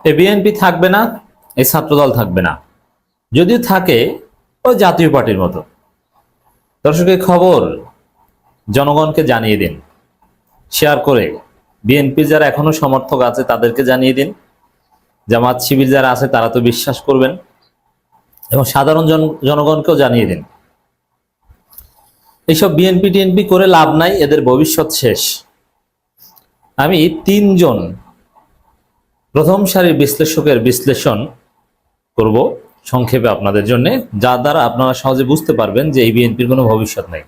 এই বিএনপি থাকবে না, এই ছাত্রদল থাকবে না, যদিও থাকে ওই জাতীয় পার্টির মতো। দর্শকের খবর জনগণকে জানিয়ে দিন, শেয়ার করে বিএনপির যারা এখনো সমর্থক আছে তাদেরকে জানিয়ে দিন, জামাত শিবির যারা আছে তারা তো বিশ্বাস করবেন, এবং সাধারণ জনগণকেও জানিয়ে দিন এইসব বিএনপি টিএনপি করে লাভ নাই, এদের ভবিষ্যৎ শেষ। আমি তিনজন প্রথম সারির বিশ্লেষকের বিশ্লেষণ করব সংক্ষেপে আপনাদের জন্য, যার দ্বারা আপনারা সহজে বুঝতে পারবেন যে এই বিএনপির কোনো ভবিষ্যৎ নেই।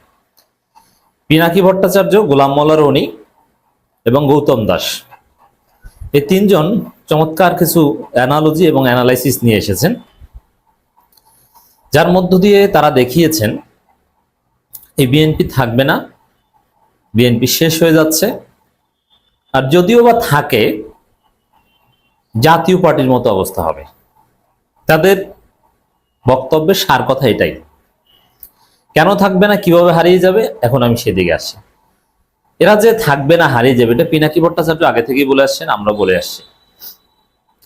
পিনাকি ভট্টাচার্য, গোলাম মোল্লা রনি এবং গৌতম দাস, এই তিনজন চমৎকার কিছু অ্যানালজি এবং অ্যানালাইসিস নিয়ে এসেছেন, যার মধ্য দিয়ে তারা দেখিয়েছেন এই বিএনপি থাকবে না, বিএনপি শেষ হয়ে যাচ্ছে, আর যদিও বা থাকে জাতীয় পার্টির মতো অবস্থা হবে। তাদের বক্তব্যের সার কথা এটাই। কেন থাকবে না, কিভাবে হারিয়ে যাবে, এখন আমি সেদিকে আসছি। এরা যে থাকবে না, হারিয়ে যাবে, এটা পিনাকি ভট্টাচার্য আগে থেকেই বলে আসছেন, আমরা বলে আসছি।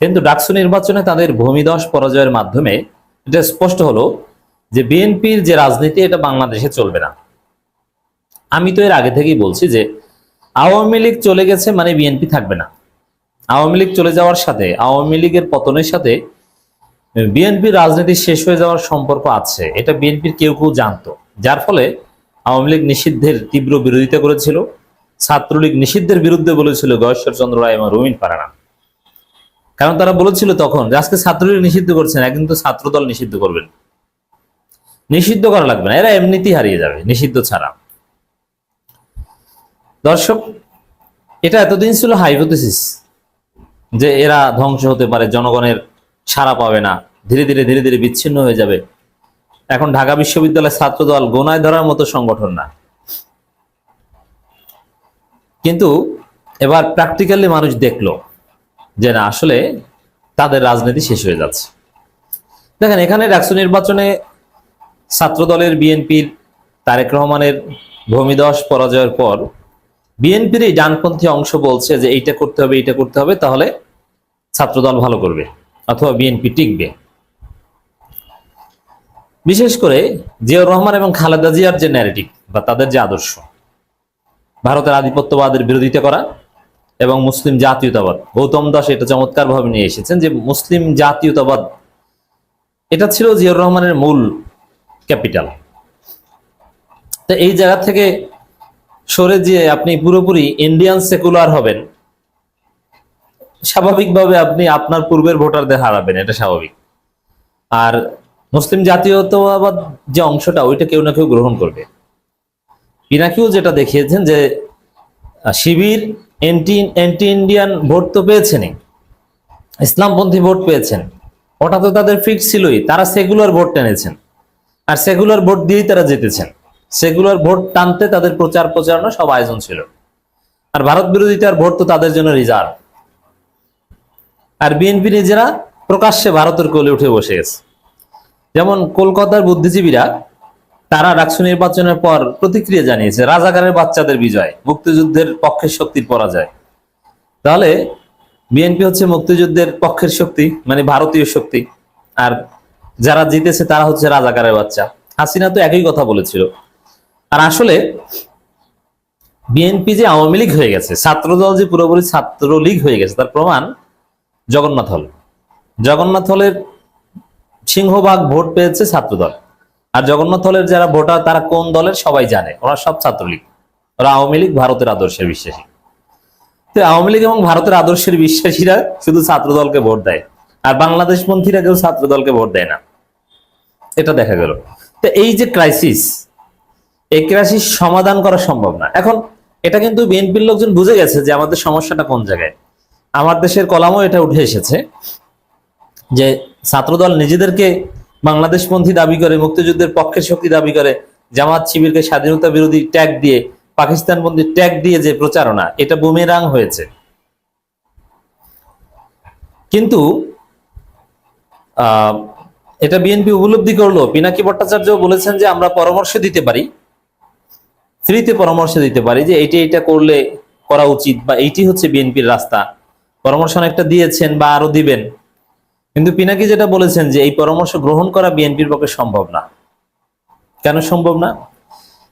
কিন্তু ডাকসু নির্বাচনে তাদের ভূমিধস পরাজয়ের মাধ্যমে এটা স্পষ্ট হলো যে বিএনপির যে রাজনীতি এটা বাংলাদেশে চলবে না। আমি তো এর আগে থেকেই বলছি যে আওয়ামী লীগ চলে গেছে মানে বিএনপি থাকবে না। আওয়ামী লীগ চলে যাওয়ার সাথে, আওয়ামী লীগের পতনের সাথে বিএনপির রাজনীতি শেষ হয়ে যাওয়ার সম্পর্ক আছে, এটা বিএনপির কেউ কেউ জানতো। যার ফলে আওয়ামী লীগ নিষিদ্ধের তীব্র বিরোধিতা করেছিল, ছাত্রলীগ নিষিদ্ধের বিরুদ্ধে বলেছিল গয়েশ্বর চন্দ্র রায় এবং রুমিন ফারানা। কারণ তারা বলেছিল তখন যে আজকে ছাত্রলীগ নিষিদ্ধ করছেন, একদিন তো ছাত্রদল নিষিদ্ধ করবেন, নিষিদ্ধ করা লাগবে না, এরা এমনিতেই হারিয়ে যাবে নিষিদ্ধ ছাড়া। দর্শক, এটা এতদিন ছিল হাইপোথেসিস যে এরা ধ্বংস হতে পারে, জনগণের সাড়া পাবে না, ধীরে ধীরে ধীরে ধীরে বিচ্ছিন্ন হয়ে যাবে। এখন ঢাকা বিশ্ববিদ্যালয়ের ছাত্রদল গোনায় ধরার মতো সংগঠন না, কিন্তু এবার প্র্যাকটিক্যালি মানুষ দেখলো যে না, আসলে তাদের রাজনীতি শেষ হয়ে যাচ্ছে। দেখেন, এখানে ডাকসু নির্বাচনে ছাত্রদলের, বিএনপির, তারেক রহমানের ভূমিধস পরাজয়ের পর বিএনপির এই ডানপন্থী অংশ বলছে যে এইটা করতে হবে, এইটা করতে হবে, তাহলে ছাত্রদল ভালো করবে অথবা বিএনপি টিকবে। বিশেষ করে জিয়াউর রহমান এবং খালেদা জিয়ার যে ন্যারেটিভ বা তাদের যে আদর্শ, ভারতের আধিপত্যবাদের বিরোধিতা করা এবং মুসলিম জাতীয়তাবাদ, গৌতম দাস এটা চমৎকার ভাবে নিয়ে এসেছেন যে মুসলিম জাতীয়তাবাদ এটা ছিল জিয়াউর রহমানের মূল ক্যাপিটাল। তো এই জায়গা থেকে সরে যে আপনি পুরোপুরি ইন্ডিয়ান সেকুলার হবেন, স্বাভাবিকভাবে আপনি আপনার পূর্বের ভোটারদের হারাবেন, এটা স্বাভাবিক। আর মুসলিম জাতীয়তাবাদ যে অংশটা, ওইটা কেউ না কেউ গ্রহণ করবে। পিনাকিও যেটা দেখিয়েছেন যে শিবির এন্টি ইন্ডিয়ান ভোট তো পেয়েছেনই, ইসলামপন্থী ভোট পেয়েছেন, ওটা তো তাদের ফিক্স ছিলই। তারা সেকুলার ভোট টেনেছেন, আর সেকুলার ভোট দিয়েই তারা জিতেছেন। সেকুলার ভোট টানতে তাদের প্রচার প্রচারণা সব আয়োজন ছিল। আর ভারত বিরোধিতার ভোট তো তাদের জন্য রিজার্ভ। আর বিএনপি নিজেরা প্রকাশ্যে ভারতের কোলে উঠে বসে গেছে। যেমন কলকাতার বুদ্ধিজীবীরা, তারা ডাকসু নির্বাচনের পর প্রতিক্রিয়া জানিয়েছে রাজাকারের বাচ্চাদের বিজয়, মুক্তিযুদ্ধের পক্ষের শক্তির পরাজয়। তাহলে বিএনপি হচ্ছে মুক্তিযুদ্ধের পক্ষের শক্তি, মানে ভারতীয় শক্তি, আর যারা জিতেছে তারা হচ্ছে রাজাকারের বাচ্চা। হাসিনা তো একই কথা বলেছিল। আর আসলে বিএনপি যে আওয়ামী লীগ হয়ে গেছে, ছাত্রদল যে পুরোপুরি ছাত্রলীগ হয়ে গেছে, তার প্রমাণ জগন্নাথ হল। জগন্নাথ হলের সিংহভাগ ভোট পেয়েছে ছাত্রদল। আর জগন্নাথ হলের যারা ভোটার তারা কোন দলের সবাই জানে, ওরা সব ছাত্রলীগ, ওরা আওয়ামী লীগ ভারতের আদর্শের বিশ্বাসী। তো আওয়ামী লীগ এবং ভারতের আদর্শের বিশ্বাসীরা শুধু ছাত্রদলকে ভোট দেয়, আর বাংলাদেশপন্থীরা কেউ ছাত্রদলকে ভোট দেয় না, এটা দেখা গেল। তো এই যে ক্রাইসিস, এই ক্রাইসিস সমাধান করা সম্ভব না। এখন এটা কিন্তু বিএনপির লোকজন বুঝে গেছে যে আমাদের সমস্যাটা কোন জায়গায়। আমার দেশের কলামও এটা উঠে এসেছে যে ছাত্রদল নিজেদেরকে বাংলাদেশপন্থী দাবি করে, মুক্তিযুদ্ধের পক্ষের শক্তি দাবি করে, জামাত শিবিরকে স্বাধীনতা বিরোধী ট্যাগ দিয়ে, পাকিস্তানপন্থী ট্যাগ দিয়ে যে প্রচারণা, এটা বুমেরাং হয়েছে। কিন্তু এটা বিএনপি উপলব্ধি করলো। পিনাকি ভট্টাচার্য বলেছেন যে আমরা পরামর্শ দিতে পারি, ফ্রিতে পরামর্শ দিতে পারি যে এইটা করলে করা উচিত, বা এইটি হচ্ছে বিএনপির রাস্তা, পরামর্শ অনেকটা দিয়েছেন বা আরো দিবেন, কিন্তু পিনাকি যেটা বলেছেন যে এই পরামর্শ গ্রহণ করা বিএনপির পক্ষে সম্ভব না। কেন সম্ভব না?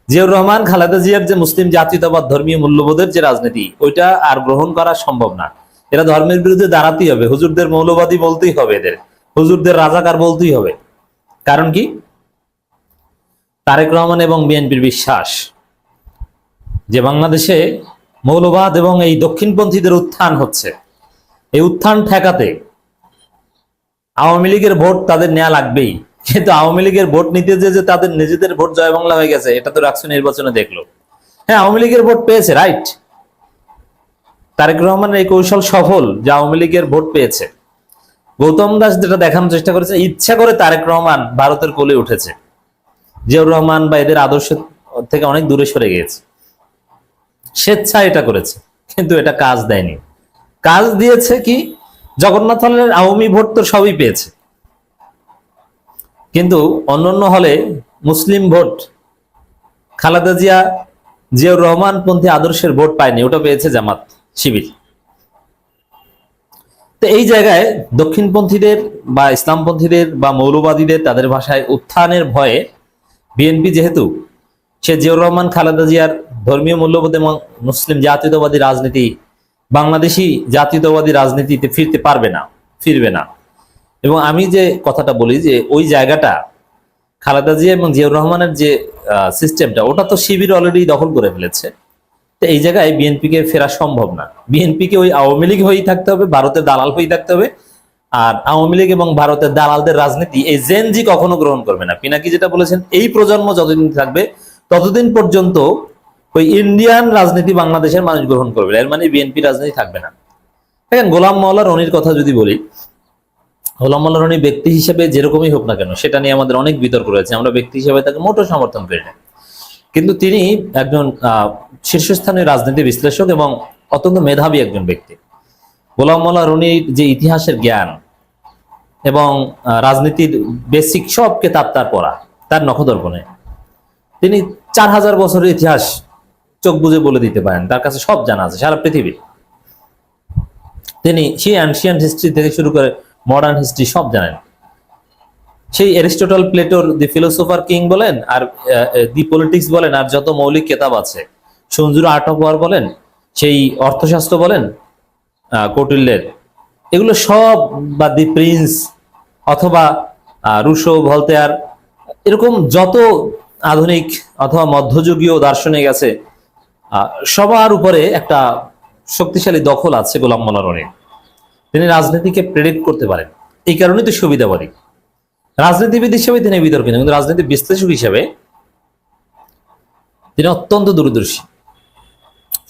জিয়াউর রহমান খালেদা জিয়ার যে মুসলিম জাতীয়তাবাদ ধর্মীয় মূল্যবোধের যে রাজনীতি, ওইটা আর গ্রহণ করা সম্ভব না। এরা ধর্মের বিরুদ্ধে দাঁড়াতেই হবে, হুজুরদের মৌলবাদী বলতেই হবে, এদের হুজুরদের রাজাকার বলতেই হবে। কারণ কি? তারেক রহমান এবং বিএনপির বিশ্বাস যে বাংলাদেশে মৌলবাদ এবং এই দক্ষিণপন্থীদের উত্থান হচ্ছে, এই উত্থান ঠেকাতে আওয়ামী লীগের ভোট তাদের নেওয়া লাগবেই। কিন্তু আওয়ামী লীগের ভোট নিতে যে তাদের নিজেদের ভোট জয় বাংলা হয়ে গেছে, এটা তো রাষ্ট্র নির্বাচনে দেখলো। হ্যাঁ, আওয়ামী লীগের ভোট পেয়েছে, রাইট। তারেক রহমানের এই কৌশল সফল, যে আওয়ামী লীগের ভোট পেয়েছে। গৌতম দাস যেটা দেখানোর চেষ্টা করেছে, ইচ্ছা করে তারেক রহমান ভারতের কোলে উঠেছে, জিয়াউর রহমান বা এদের আদর্শ থেকে অনেক দূরে সরে গিয়েছে, স্বেচ্ছা এটা করেছে। কিন্তু এটা কাজ দেয়নি। কাজ দিয়েছে কি? জগন্নাথ হলের আওয়ামী ভোট তো সবই পেয়েছে, কিন্তু অন্যান্য হলে মুসলিম ভোট, খালেদা জিয়া জিয়াউর রহমান পন্থী আদর্শের ভোট পায়নি, ওটা পেয়েছে জামাত শিবির। তো এই জায়গায় দক্ষিণপন্থীদের বা ইসলামপন্থীদের বা মৌলবাদীদের, তাদের ভাষায় উত্থানের ভয়ে বিএনপি যেহেতু সে জিয়াউর রহমান খালেদা জিয়ার ধর্মীয় মূল্যবোধ এবং মুসলিম জাতীয়তাবাদী রাজনীতি, বাংলাদেশি জাতীয়তাবাদী রাজনীতিতে ফিরবে না। এবং আমি যে কথাটা বলি যে ওই জায়গাটা খালেদা জিয়া এবং জিয়াউর রহমানের যে সিস্টেমটা, ওটা তো শিবির অলরেডি দখল করে ফেলেছে। তো এই জায়গায় বিএনপিকে ফেরা সম্ভব না। বিএনপিকে ওই আওয়ামী লীগ হয়েই থাকতে হবে, ভারতের দালাল হয়েই থাকতে হবে। আর আওয়ামী লীগ এবং ভারতের দালালদের রাজনীতি এই জেনজি কখনো গ্রহণ করবে না। পিনাকি যেটা বলেছেন, এই প্রজন্ম যতদিন থাকবে ততদিন পর্যন্ত ওই ইন্ডিয়ান রাজনীতি বাংলাদেশের মানুষ গ্রহণ করবে, এর মানে বিএনপি রাজনীতি থাকবে না। দেখেন, গোলাম মাওলা রনির কথা যদি বলি, গোলাম মাওলা রনি ব্যক্তি হিসেবে যেরকমই হোক না কেন, সেটা নিয়ে আমাদের অনেক বিতর্ক রয়েছে, আমরা ব্যক্তি হিসেবে তাকে মোটেও সমর্থন করি না। কিন্তু তিনি একজন শীর্ষস্থানীয় রাজনীতি বিশ্লেষক এবং অত্যন্ত মেধাবী একজন ব্যক্তি। গোলাম মাওলা রনির যে ইতিহাসের জ্ঞান এবং রাজনীতির বেসিক সব কেতাব তার পড়া, তার নখদর্পণে তিনি 4000 বছরের ইতিহাস চোখ বুজে বলে দিতে পারেন, তার কাছে সব জানা আছে সারা পৃথিবীর। তিনি সেই অ্যানশিয়েন্ট হিস্ট্রি থেকে শুরু করে মডার্ন হিস্ট্রি সব জানেন। সেই অ্যারিস্টটল, প্লেটোর দি ফিলোসোফার কিং বলেন, আর দি পলিটিক্স বলেন, আর যত মৌলিক কেতাব আছে, সঞ্জুর আর্ট অফ ওয়ার বলেন, সেই অর্থশাস্ত্র বলেন কৌটিল্যের, এগুলো সব, বা দি প্রিন্স অথবা রুশো, ভলতেয়ার, এরকম যত আধুনিক অথবা মধ্যযুগীয় দার্শনিক আছে, সবার উপরে একটা শক্তিশালী দখল আছে গোলাম মোল্লা রনির। তিনি রাজনীতিকে প্রেডিক্ট করতে পারেন, এই কারণেই তো সুবিধাবাদী। রাজনীতিবিদ হিসেবে তিনি বিতর্কিত, কিন্তু রাজনীতি বিশ্লেষক হিসেবে তিনি অত্যন্ত দূরদর্শী।